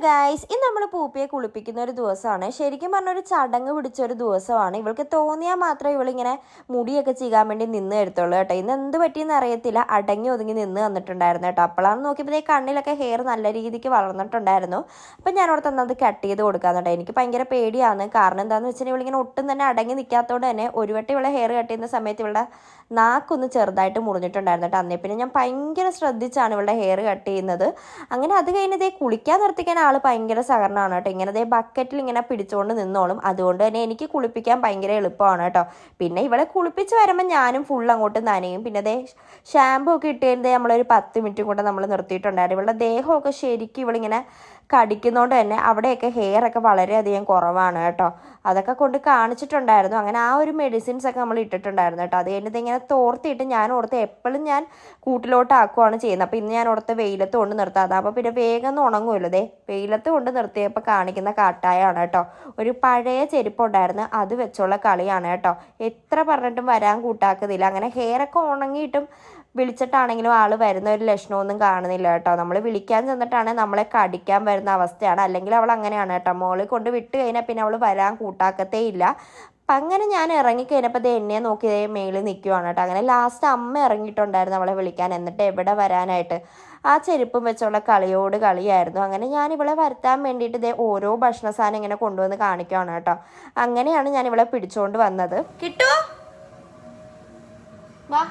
Guys, ഇന്ന് നമ്മൾ പൂപ്പിയെ കുളിപ്പിക്കുന്ന ഒരു ദിവസമാണ്. ശരിക്കും പറഞ്ഞൊരു ചടങ്ങ് പിടിച്ച ഒരു ദിവസമാണ്. ഇവൾക്ക് തോന്നിയാൽ മാത്രമേ ഇവളിങ്ങനെ മുടിയൊക്കെ ചെയ്യാൻ വേണ്ടി നിന്ന് എടുത്തുള്ളൂ കേട്ടോ. ഇന്ന് എന്ത് പറ്റിയെന്ന് അറിയത്തില്ല, അടങ്ങി ഒതുങ്ങി നിന്ന് വന്നിട്ടുണ്ടായിരുന്നു കേട്ടോ. അപ്പോഴാണ് നോക്കിയപ്പോൾ കണ്ണിലൊക്കെ ഹെയർ നല്ല രീതിക്ക് വളർന്നിട്ടുണ്ടായിരുന്നു. അപ്പം ഞാനവിടെ തന്നത് കട്ട് ചെയ്ത് കൊടുക്കാൻ കേട്ടോ. എനിക്ക് ഭയങ്കര പേടിയാണ്. കാരണം എന്താണെന്ന് വെച്ചിട്ടുണ്ടെങ്കിൽ ഇവളിങ്ങനെ ഒട്ടും തന്നെ അടങ്ങി നിൽക്കാത്തതുകൊണ്ട് തന്നെ ഒരു വട്ടം ഇവളെ ഹെയർ കട്ട് ചെയ്യുന്ന സമയത്ത് ഇവളുടെ നാക്കൊന്ന് ചെറുതായിട്ട് മുറിഞ്ഞിട്ടുണ്ടായിരുന്നു കേട്ടോ. അന്നേ പിന്നെ ഞാൻ ഭയങ്കര ശ്രദ്ധിച്ചാണ് ഇവളുടെ ഹെയർ കട്ട് ചെയ്യുന്നത്. അങ്ങനെ അത് കഴിഞ്ഞതേ കുളിക്കാൻ നിർത്തിക്കാൻ ആൾ ഭയങ്കര സഹകരണമാണ് കേട്ടോ. ഇങ്ങനെ ബക്കറ്റിൽ ഇങ്ങനെ പിടിച്ചുകൊണ്ട് നിന്നോളും. അതുകൊണ്ട് തന്നെ എനിക്ക് കുളിപ്പിക്കാൻ ഭയങ്കര എളുപ്പമാണ് കേട്ടോ. പിന്നെ ഇവളെ കുളിപ്പിച്ച് വരുമ്പോൾ ഞാനും ഫുൾ അങ്ങോട്ട് നനയും. പിന്നെ ഷാമ്പൂ ഒക്കെ ഇട്ട് കഴിഞ്ഞാൽ നമ്മളൊരു 10 മിനിറ്റും കൊണ്ട് നമ്മൾ നിർത്തിയിട്ടുണ്ടായിരുന്നു. ഇവളുടെ ദേഹമൊക്കെ ശരിക്കും ഇവളിങ്ങനെ കടിക്കുന്നതുകൊണ്ട് തന്നെ അവിടെയൊക്കെ ഹെയർ ഒക്കെ വളരെയധികം കുറവാണ് കേട്ടോ. അതൊക്കെ കൊണ്ട് കാണിച്ചിട്ടുണ്ടായിരുന്നു. അങ്ങനെ ആ ഒരു മെഡിസിൻസ് ഒക്കെ നമ്മൾ ഇട്ടിട്ടുണ്ടായിരുന്നു കേട്ടോ. അത് കഴിഞ്ഞിട്ട് ഇങ്ങനെ തോർത്തിയിട്ട് ഞാൻ ഓർത്ത് എപ്പോഴും ഞാൻ കൂട്ടിലോട്ട് ആക്കുകയാണ് ചെയ്യുന്നത്. അപ്പോൾ ഇന്ന് ഞാൻ ഓർത്ത് വെയിലത്ത് കൊണ്ട് നിർത്താം. അതാകുമ്പോൾ പിന്നെ വേഗം ഒന്ന് ഉണങ്ങുമല്ലോ. വെയിലത്ത് കൊണ്ട് നിർത്തിയപ്പോൾ കാണിക്കുന്ന കാട്ടായാണ് കേട്ടോ. ഒരു പഴയ ചെരുപ്പുണ്ടായിരുന്നു, അത് വെച്ചുള്ള കളിയാണ് കേട്ടോ. എത്ര പറഞ്ഞിട്ടും വരാൻ കൂട്ടാക്കുന്നില്ല. അങ്ങനെ ഹെയറൊക്കെ ഉണങ്ങിയിട്ടും വിളിച്ചിട്ടാണെങ്കിലും ആൾ വരുന്ന ഒരു ലക്ഷണമൊന്നും കാണുന്നില്ല കേട്ടോ. നമ്മൾ വിളിക്കാൻ ചെന്നിട്ടാണ് നമ്മളെ കടിക്കാൻ വരുന്ന അവസ്ഥയാണ്. അല്ലെങ്കിൽ അവൾ അങ്ങനെയാണ് കേട്ടോ. മോളിൽ കൊണ്ട് വിട്ട് കഴിഞ്ഞാൽ പിന്നെ അവൾ വരാൻ കൂട്ടാക്കത്തേ ഇല്ല. അപ്പം അങ്ങനെ ഞാൻ ഇറങ്ങിക്കഴിഞ്ഞപ്പോൾ എന്നെ നോക്കി മേളിൽ നിൽക്കുവാണ് കേട്ടോ. അങ്ങനെ ലാസ്റ്റ് അമ്മ ഇറങ്ങിയിട്ടുണ്ടായിരുന്നു അവളെ വിളിക്കാൻ. എന്നിട്ട് എവിടെ വരാനായിട്ട് ആ ചെരുപ്പും വെച്ചുള്ള കളിയോട് കളിയായിരുന്നു. അങ്ങനെ ഞാൻ ഇവളെ വരുത്താൻ വേണ്ടിയിട്ട് ഓരോ ഭക്ഷണ സാധനം ഇങ്ങനെ കൊണ്ടുവന്ന് കാണിക്കുകയാണ് കേട്ടോ. അങ്ങനെയാണ് ഞാൻ ഇവളെ പിടിച്ചുകൊണ്ട് വന്നത്. കിട്ടുമോ? വാ.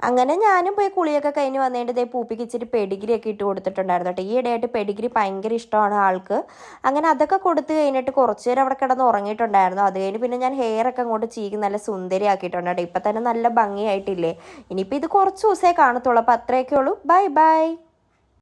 അങ്ങനെ ഞാനും പോയി കുളിയൊക്കെ കഴിഞ്ഞ് വന്നതിൻ്റെ പൂപ്പിക്ക് ഇച്ചിരി പെഡിഗ്രി ഒക്കെ ഇട്ട് കൊടുത്തിട്ടുണ്ടായിരുന്നു കേട്ടോ. ഈ ഇടയായിട്ട് പെഡിഗ്രി ഭയങ്കര ഇഷ്ടമാണ് ആൾക്ക്. അങ്ങനെ അതൊക്കെ കൊടുത്ത് കഴിഞ്ഞിട്ട് കുറച്ച് നേരം അവിടെ കിടന്ന് ഉറങ്ങിയിട്ടുണ്ടായിരുന്നു. അത് കഴിഞ്ഞ് പിന്നെ ഞാൻ ഹെയർ ഒക്കെ അങ്ങോട്ട് ചീകി നല്ല സുന്ദരി ആക്കിയിട്ടുണ്ട് കേട്ടോ. ഇപ്പം തന്നെ നല്ല ഭംഗിയായിട്ടില്ലേ. ഇനിയിപ്പോൾ ഇത് കുറച്ച് ദിവസമേ കാണത്തുള്ളൂ. അപ്പോൾ അത്രയൊക്കെ ഉള്ളൂ. Bye bye.